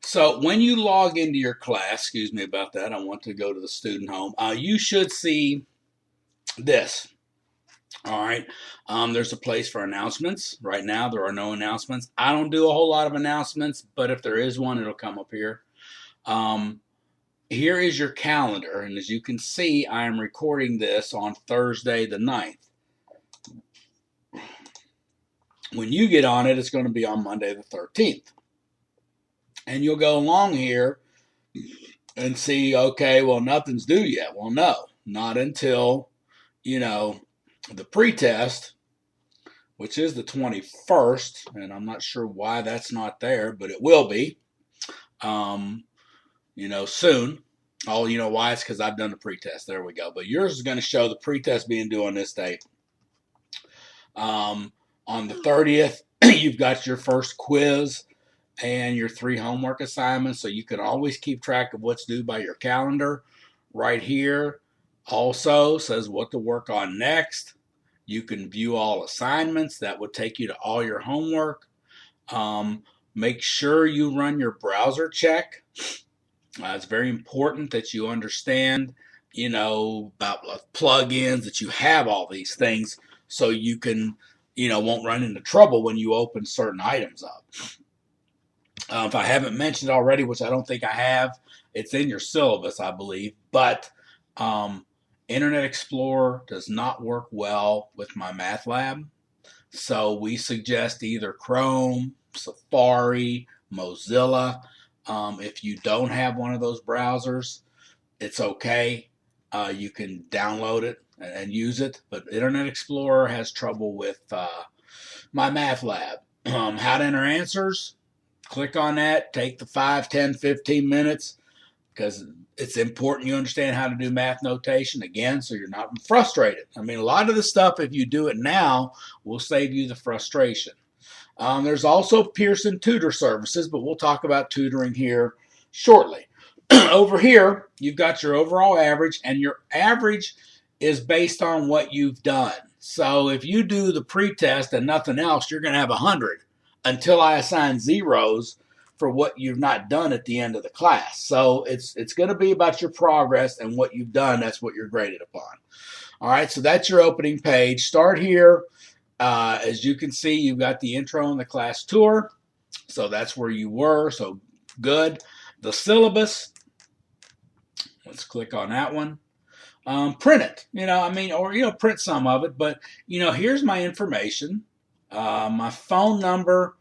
So when you log into your class, excuse me about that, I want to go to the student home. You should see this. All right. There's a place for announcements. Right now, there are no announcements. I don't do a whole lot of announcements, but if there is one, it'll come up here. Um, Here is your calendar. And as you can see, I am recording this on Thursday the 9th. When you get on it, it's going to be on Monday the 13th. And you'll go along here and see, okay, well, nothing's due yet. Well, no, not until, the pretest, which is the 21st. And I'm not sure why that's not there, but it will be, soon. Oh, you know why? It's because I've done the pretest. There we go. But yours is going to show the pretest being due on this date. On the 30th, you've got your first quiz and your 3 homework assignments, so you can always keep track of what's due by your calendar. Right here also says what to work on next. You can view all assignments. That would take you to all your homework. Make sure you run your browser check. It's very important that you understand, about plugins, that you have all these things so you can, won't run into trouble when you open certain items up. If I haven't mentioned already, which I don't think I have, it's in your syllabus, I believe, but Internet Explorer does not work well with my math lab. So we suggest either Chrome, Safari, Mozilla. If you don't have one of those browsers, it's okay. You can download it and use it, but Internet Explorer has trouble with my math lab. How to enter answers, click on that, take the 5, 10, 15 minutes, because it's important you understand how to do math notation, again, so you're not frustrated. I mean, a lot of the stuff, if you do it now, will save you the frustration. There's also Pearson tutor services, but we'll talk about tutoring here shortly. Over here, you've got your overall average, and your average is based on what you've done. So if you do the pretest and nothing else, you're going to have 100 until I assign zeros for what you've not done at the end of the class. So it's going to be about your progress and what you've done. That's what you're graded upon. All right, so that's your opening page. Start here. As you can see, you've got the intro and the class tour. So that's where you were. So good. The syllabus. Let's click on that one. Print it, or print some of it. But, here's my information. My phone number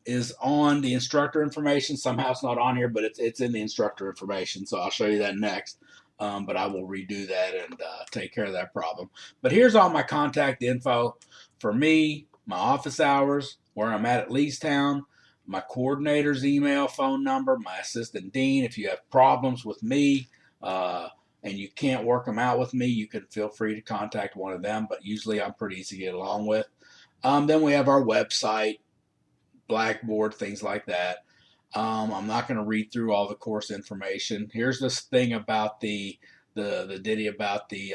is on the instructor information. Somehow it's not on here, but it's in the instructor information. So I'll show you that next. But I will redo that and take care of that problem. But here's all my contact info for me, my office hours, where I'm at Leestown, my coordinator's email, phone number, my assistant dean. If you have problems with me and you can't work them out with me, you can feel free to contact one of them. But usually I'm pretty easy to get along with. Then we have our website, Blackboard, things like that. I'm not going to read through all the course information. Here's this thing about the ditty about the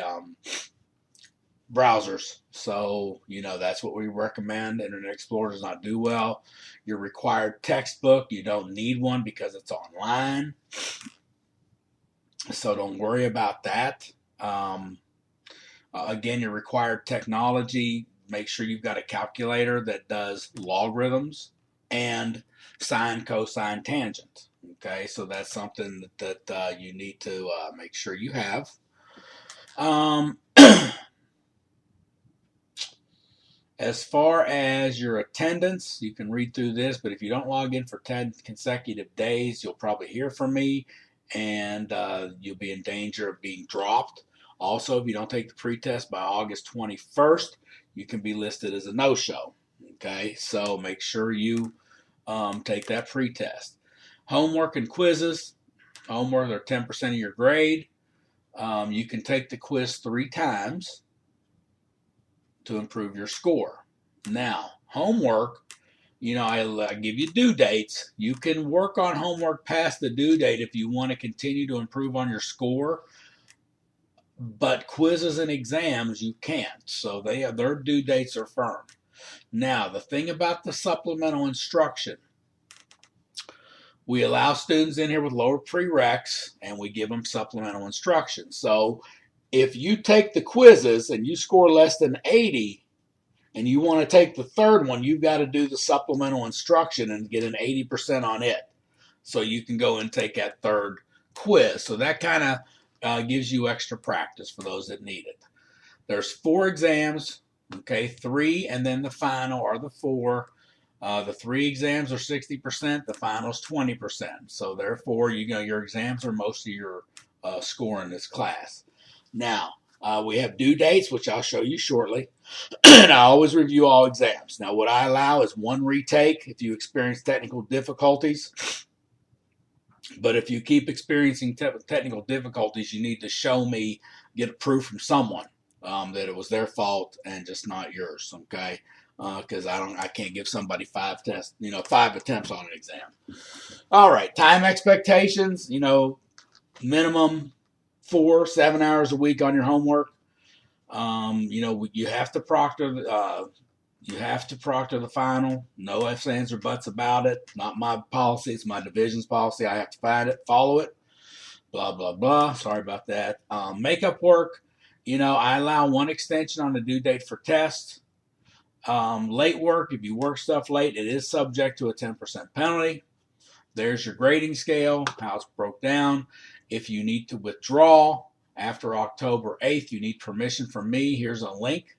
browsers. So, that's what we recommend. Internet Explorer does not do well. Your required textbook, you don't need one because it's online. So don't worry about that. Again, your required technology, make sure you've got a calculator that does logarithms and sine, cosine, tangent. Okay, so that's something that you need to make sure you have. As far as your attendance, you can read through this, but if you don't log in for 10 consecutive days, you'll probably hear from me, and you'll be in danger of being dropped. Also, if you don't take the pretest by August 21st, you can be listed as a no-show. Okay, so make sure you take that pretest. Homework and quizzes. Homework are 10% of your grade. You can take the quiz 3 times to improve your score. Now, homework, I give you due dates. You can work on homework past the due date if you want to continue to improve on your score. But quizzes and exams, you can't. So their due dates are firm. Now, the thing about the supplemental instruction, We allow students in here with lower prereqs, and we give them supplemental instruction. So if you take the quizzes and you score less than 80 and you want to take the third one, you've got to do the supplemental instruction and get an 80% on it. So you can go and take that third quiz. So that kind of gives you extra practice for those that need it. There's 4 exams, okay, 3 and then the final are the 4. The 3 exams are 60%, the final's 20%. So therefore, your exams are most of your score in this class. Now, we have due dates, which I'll show you shortly. And I always review all exams. Now, what I allow is 1 retake if you experience technical difficulties. But if you keep experiencing technical difficulties, you need to show me, get proof from someone that it was their fault and just not yours, okay? Because I can't give somebody 5 attempts on an exam. All right, time expectations, minimum 4-7 hours a week on your homework. You have to proctor the final. No ifs, ands, or buts about it. Not my policy. It's my division's policy. I have to follow it. Blah, blah, blah. Sorry about that. Makeup work. I allow 1 extension on the due date for tests. Late work. If you work stuff late, it is subject to a 10% penalty. There's your grading scale, how it's broke down. If you need to withdraw after October 8th, you need permission from me. Here's a link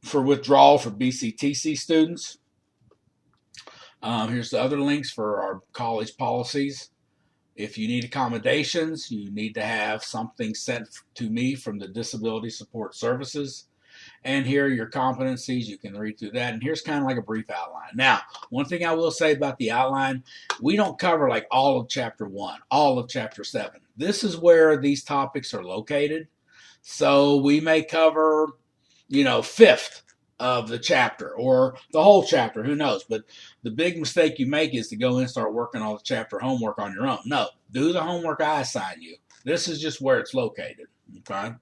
for withdrawal for BCTC students. Here's the other links for our college policies. If you need accommodations, you need to have something sent to me from the Disability Support Services. And here are your competencies. You can read through that. And here's kind of like a brief outline. Now, one thing I will say about the outline, we don't cover like all of Chapter 1, all of Chapter 7. This is where these topics are located. So we may cover, 1/5 of the chapter or the whole chapter, who knows. But the big mistake you make is to go in and start working all the chapter homework on your own. No, do the homework I assign you. This is just where it's located, okay?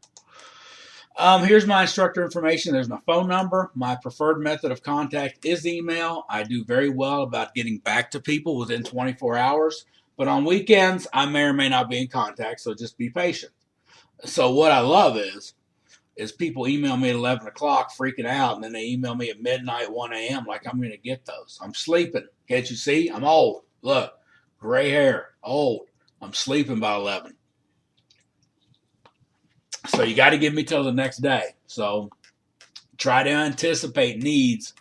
Here's my instructor information. There's my phone number. My preferred method of contact is email. I do very well about getting back to people within 24 hours. But on weekends, I may or may not be in contact, so just be patient. So what I love is people email me at 11 o'clock freaking out, and then they email me at midnight, 1 a.m. like I'm going to get those. I'm sleeping. Can't you see? I'm old. Look, gray hair, old. I'm sleeping by 11. So you got to give me till the next day. So try to anticipate needs,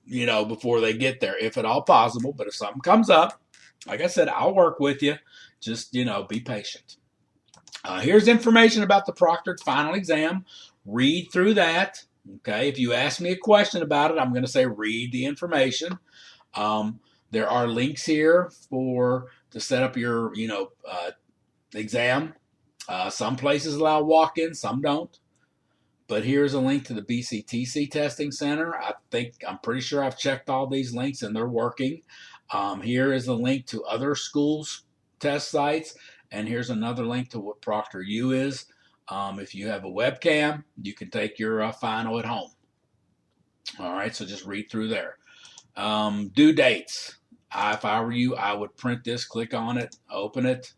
before they get there, if at all possible. But if something comes up, like I said, I'll work with you. Just, be patient. Here's information about the proctored final exam. Read through that. Okay. If you ask me a question about it, I'm going to say read the information. There are links here to set up your, exam. Some places allow walk-ins, some don't. But here's a link to the BCTC Testing Center. I'm pretty sure I've checked all these links and they're working. Here is a link to other schools' test sites. And here's another link to what ProctorU is. If you have a webcam, you can take your final at home. All right, so just read through there. Due dates. If I were you, I would print this, click on it, open it.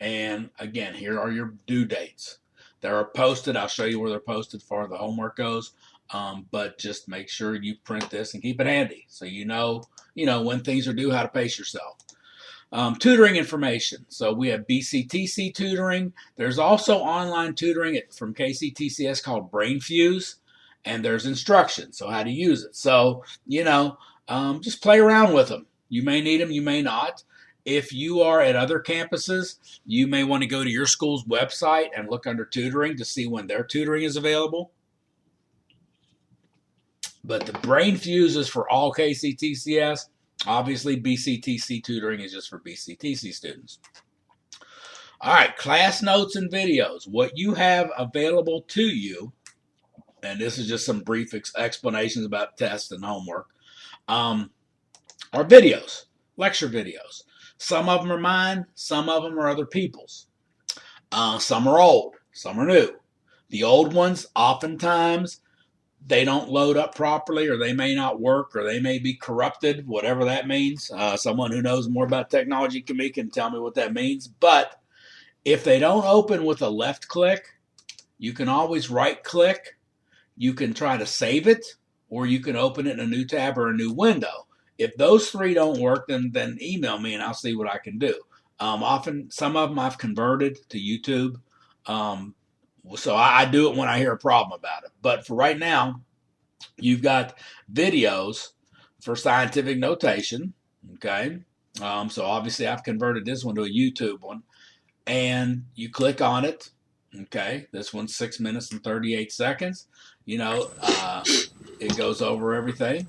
And again, here are your due dates. They're posted. I'll show you where they're posted for the homework goes. But just make sure you print this and keep it handy so you know when things are due, how to pace yourself. Tutoring information. So we have BCTC tutoring. There's also online tutoring from KCTCS called BrainFuse, and there's instructions, so how to use it. So, just play around with them. You may need them, you may not. If you are at other campuses, you may want to go to your school's website and look under tutoring to see when their tutoring is available. But the BrainFuse is for all KCTCS. Obviously, BCTC tutoring is just for BCTC students. All right, class notes and videos. What you have available to you, and this is just some brief explanations about tests and homework, are videos, lecture videos. Some of them are mine, some of them are other people's. Some are old, some are new. The old ones, oftentimes, they don't load up properly, or they may not work, or they may be corrupted, whatever that means. Someone who knows more about technology than me can tell me what that means. But if they don't open with a left click, you can always right click. You can try to save it, or you can open it in a new tab or a new window. If those three don't work, then email me and I'll see what I can do. Often, some of them I've converted to YouTube. So I do it when I hear a problem about it. But for right now, you've got videos for scientific notation. Okay. So obviously I've converted this one to a YouTube one, and you click on it. Okay. This one's 6 minutes and 38 seconds. It goes over everything.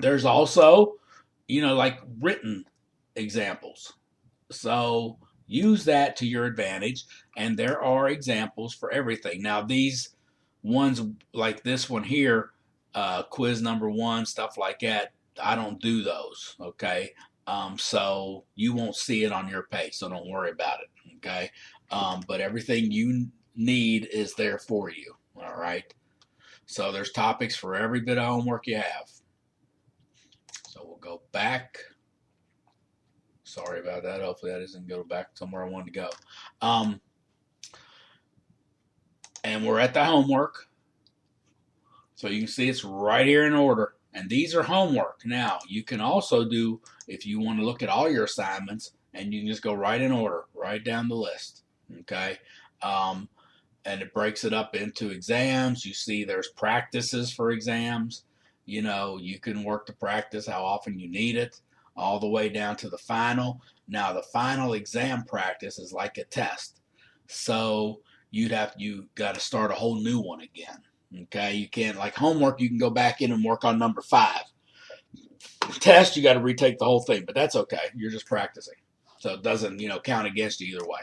There's also, like written examples. So use that to your advantage. And there are examples for everything. Now, these ones like this one here, quiz number 1, stuff like that, I don't do those. Okay. So you won't see it on your page. So don't worry about it. Okay. But everything you need is there for you. All right. So there's topics for every bit of homework you have. So we'll go back. Sorry about that. Hopefully that doesn't go back somewhere I wanted to go. And we're at the homework. So you can see it's right here in order. And these are homework. Now, you can also do, if you want to look at all your assignments, and you can just go right in order, right down the list. Okay. And it breaks it up into exams. You see there's practices for exams. You can work the practice how often you need it, all the way down to the final. Now, the final exam practice is like a test. So you got to start a whole new one again. Okay, you can't, like homework, you can go back in and work on number 5. Test, you got to retake the whole thing, but that's okay. You're just practicing. So it doesn't, count against you either way.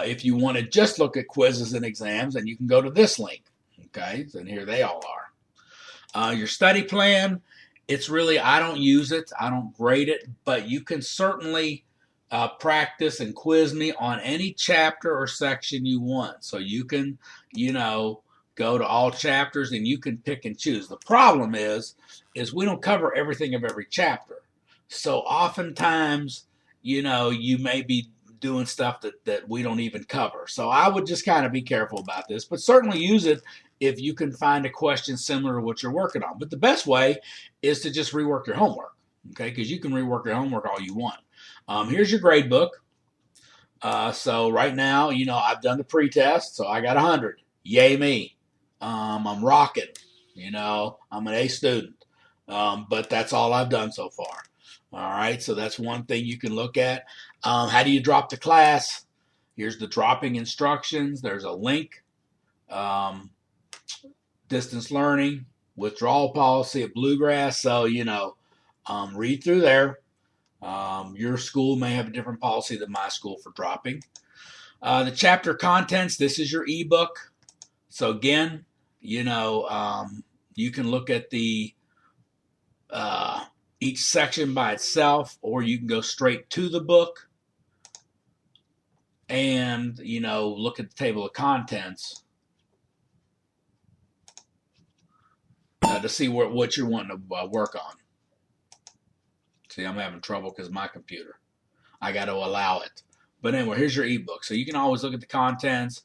If you want to just look at quizzes and exams, then you can go to this link. Okay, and here they all are. Your study plan, it's really, I don't use it. I don't grade it, but you can certainly practice and quiz me on any chapter or section you want. So you can, go to all chapters and you can pick and choose. The problem is we don't cover everything of every chapter. So oftentimes, you may be doing stuff that we don't even cover. So I would just kind of be careful about this, but certainly use it if you can find a question similar to what you're working on. But the best way is to just rework your homework, okay? Because you can rework your homework all you want. Here's your grade book. So right now, I've done the pre-test, so I got 100. Yay me. I'm rocking. I'm an A student. But that's all I've done so far. All right, so that's one thing you can look at. How do you drop the class? Here's the dropping instructions. There's a link. Distance learning, withdrawal policy at Bluegrass. So, read through there. Your school may have a different policy than my school for dropping. The chapter contents, this is your ebook. So again, you can look at the each section by itself, or you can go straight to the book and, look at the table of contents to see what you're wanting to work on. See, I'm having trouble because my computer. I got to allow it. But anyway, here's your ebook. So you can always look at the contents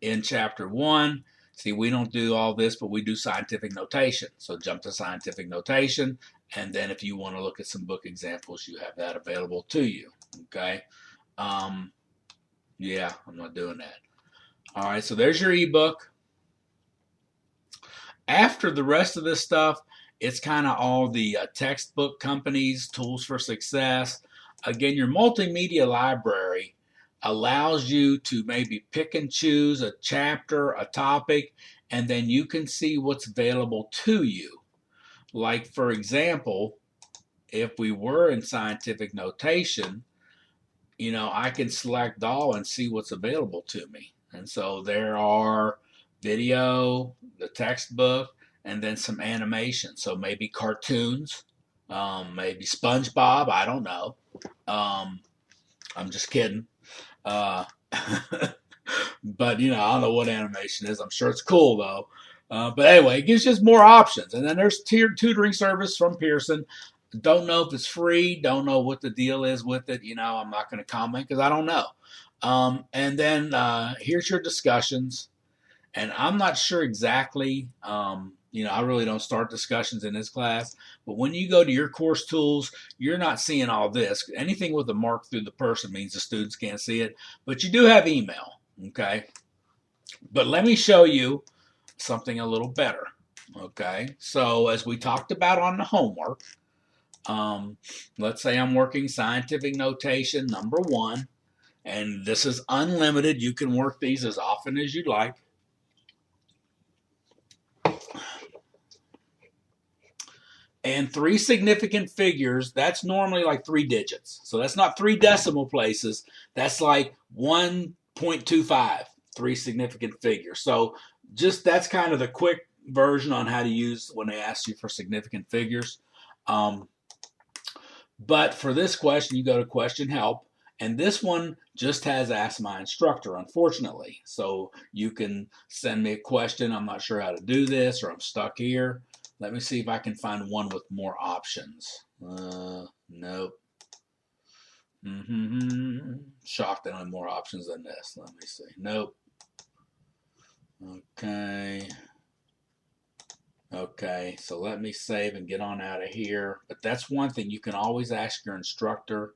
in chapter 1. See, we don't do all this, but we do scientific notation. So jump to scientific notation. And then if you want to look at some book examples, you have that available to you. Okay. Yeah, I'm not doing that. All right. So there's your ebook. After the rest of this stuff, it's kind of all the textbook companies, tools for success. Again, your multimedia library allows you to maybe pick and choose a chapter, a topic, and then you can see what's available to you. Like, for example, if we were in scientific notation, I can select all and see what's available to me. And so there are video, the textbook, and then some animation. So maybe cartoons, maybe SpongeBob, I don't know. I'm just kidding. But I don't know what animation is. I'm sure it's cool though. But anyway, it gives just more options. And then there's tiered tutoring service from Pearson. Don't know if it's free. Don't know what the deal is with it. I'm not going to comment because I don't know. And then here's your discussions. And I'm not sure exactly. I really don't start discussions in this class. But when you go to your course tools, you're not seeing all this. Anything with a mark through the person means the students can't see it. But you do have email. Okay. But let me show you something a little better. Okay. So as we talked about on the homework, let's say I'm working scientific notation number 1, and this is unlimited. You can work these as often as you'd like. And 3 significant figures, that's normally like 3 digits. So that's not 3 decimal places. That's like 1.25, 3 significant figures. So just that's kind of the quick version on how to use when they ask you for significant figures. But for this question, you go to question help. And this one just has ask my instructor, unfortunately. So you can send me a question. I'm not sure how to do this, or I'm stuck here. Let me see if I can find one with more options. Nope. Shocked that I have more options than this. Let me see. Nope. Okay, so let me save and get on out of here. But that's one thing. You can always ask your instructor.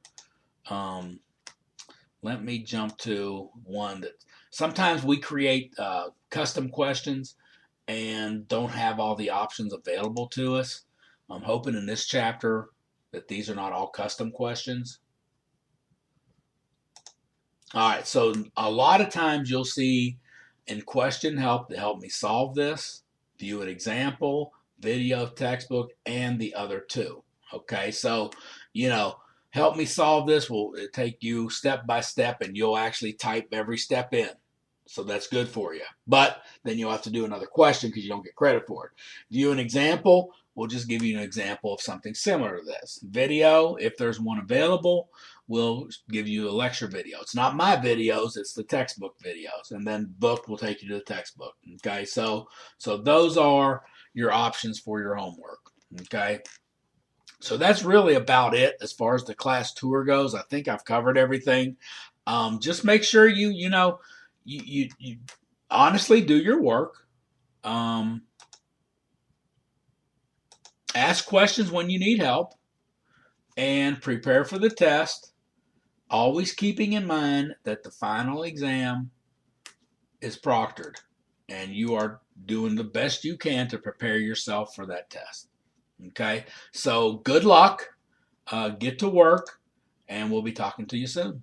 Let me jump to one that sometimes we create custom questions and don't have all the options available to us. I'm hoping in this chapter that these are not all custom questions. All right, so a lot of times you'll see in question help to help me solve this, view an example, video, textbook, and the other 2. Okay, so, help me solve this will take you step by step, and you'll actually type every step in. So that's good for you. But then you'll have to do another question because you don't get credit for it. View an example. We'll just give you an example of something similar to this. Video, if there's one available, we'll give you a lecture video. It's not my videos, it's the textbook videos. And then book will take you to the textbook. Okay, so those are your options for your homework. Okay. So that's really about it as far as the class tour goes. I think I've covered everything. Just make sure you honestly do your work. Ask questions when you need help, and prepare for the test, always keeping in mind that the final exam is proctored, and you are doing the best you can to prepare yourself for that test. Okay, so good luck, get to work, and we'll be talking to you soon.